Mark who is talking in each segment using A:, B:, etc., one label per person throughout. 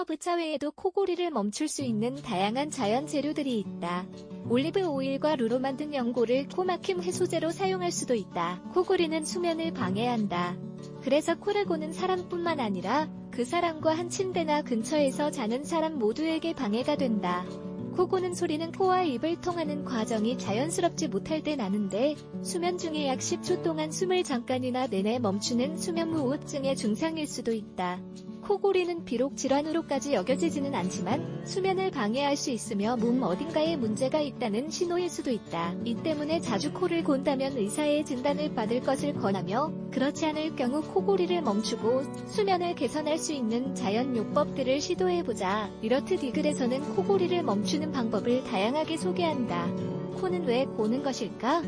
A: 허브차 외에도 코골이를 멈출 수 있는 다양한 자연 재료들이 있다. 올리브 오일과 루로 만든 연고를 코막힘 해소제로 사용할 수도 있다. 코골이는 수면을 방해한다. 그래서 코를 고는 사람뿐만 아니라 그 사람과 한 침대나 근처에서 자는 사람 모두에게 방해가 된다. 코 고는 소리는 코와 입을 통하는 과정이 자연스럽지 못할 때 나는데 수면 중에 약 10초 동안 숨을 잠깐이나 내내 멈추는 수면무호흡증의 증상일 수도 있다. 코골이는 비록 질환으로까지 여겨지지는 않지만 수면을 방해할 수 있으며 몸 어딘가에 문제가 있다는 신호일 수도 있다. 이 때문에 자주 코를 곤다면 의사의 진단을 받을 것을 권하며 그렇지 않을 경우 코골이를 멈추고 수면을 개선할 수 있는 자연 요법들을 시도해보자. 이렇트 디글에서는 코골이를 멈추는 방법을 다양하게 소개한다. 코는 왜 고는 것일까?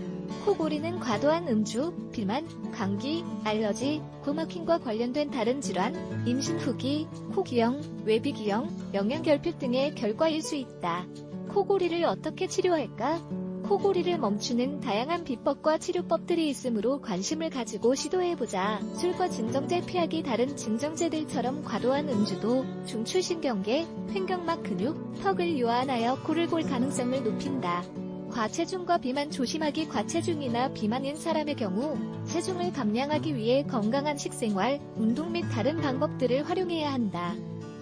A: 코골이는 과도한 음주, 비만, 감기, 알러지, 코막힘과 관련된 다른 질환, 임신 후기, 코기형, 외비기형, 영양결핍 등의 결과일 수 있다. 코골이를 어떻게 치료할까? 코골이를 멈추는 다양한 비법과 치료법들이 있으므로 관심을 가지고 시도해보자. 술과 진정제 피하기. 다른 진정제들처럼 과도한 음주도 중추신경계, 횡격막 근육, 턱을 요한하여 코를 골 가능성을 높인다. 과체중과 비만 조심하기. 과체중이나 비만인 사람의 경우 체중을 감량하기 위해 건강한 식생활, 운동 및 다른 방법들을 활용해야 한다.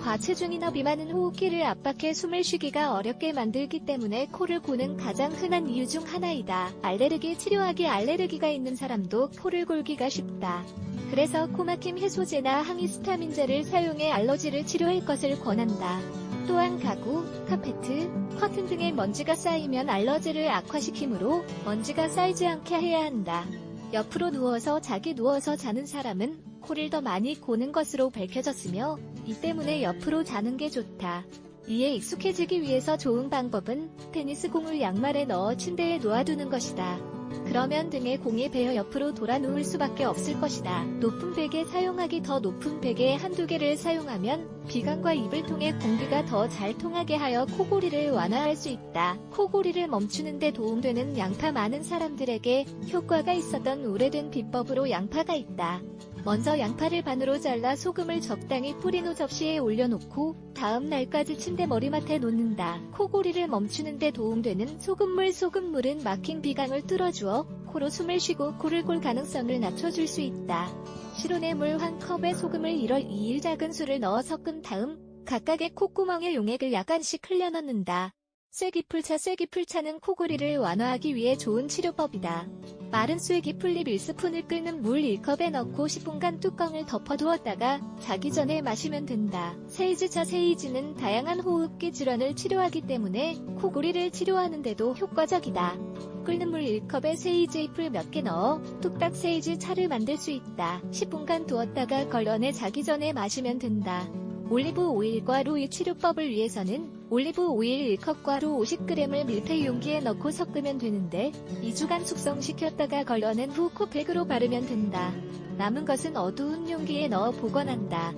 A: 과체중이나 비만은 호흡기를 압박해 숨을 쉬기가 어렵게 만들기 때문에 코를 고는 가장 흔한 이유 중 하나이다. 알레르기 치료하기. 알레르기가 있는 사람도 코를 골기가 쉽다. 그래서 코막힘 해소제나 항히스타민제를 사용해 알러지를 치료할 것을 권한다. 또한 가구, 카페트, 커튼 등에 먼지가 쌓이면 알러지를 악화시키므로 먼지가 쌓이지 않게 해야 한다. 옆으로 누워서 자는 사람은 코를 더 많이 고는 것으로 밝혀졌으며 이 때문에 옆으로 자는 게 좋다. 이에 익숙해지기 위해서 좋은 방법은 테니스 공을 양말에 넣어 침대에 놓아두는 것이다. 그러면 등에 공이 베어 옆으로 돌아 누울 수밖에 없을 것이다. 높은 베개 사용하기. 더 높은 베개 한두 개를 사용하면 비강과 입을 통해 공기가 더 잘 통하게 하여 코골이를 완화할 수 있다. 코골이를 멈추는 데 도움되는 양파. 많은 사람들에게 효과가 있었던 오래된 비법으로 양파가 있다. 먼저 양파를 반으로 잘라 소금을 적당히 뿌린 후 접시에 올려놓고 다음 날까지 침대 머리맡에 놓는다. 코골이를 멈추는 데 도움되는 소금물. 소금물은 막힌 비강을 뚫어주어 코로 숨을 쉬고 코를 골 가능성을 낮춰줄 수 있다. 실온의 물 1컵에 소금을 1월 2일 작은 술을 넣어 섞은 다음 각각의 콧구멍에 용액을 약간씩 흘려 넣는다. 쇠기풀차. 쇠기풀차는 코골이를 완화하기 위해 좋은 치료법이다. 마른 쇠기풀잎 1스푼을 끓는 물 1컵에 넣고 10분간 뚜껑을 덮어두었다가 자기 전에 마시면 된다. 세이지차. 세이지는 다양한 호흡기 질환을 치료하기 때문에 코골이를 치료하는 데도 효과적이다. 끓는 물 1컵에 세이지 잎을 몇 개 넣어 뚝딱 세이지 차를 만들 수 있다. 10분간 두었다가 걸러내 자기 전에 마시면 된다. 올리브 오일과 루의 치료법을 위해서는 올리브 오일 1컵과 루 50g을 밀폐 용기에 넣고 섞으면 되는데 2주간 숙성시켰다가 걸러낸 후 코팩으로 바르면 된다. 남은 것은 어두운 용기에 넣어 보관한다.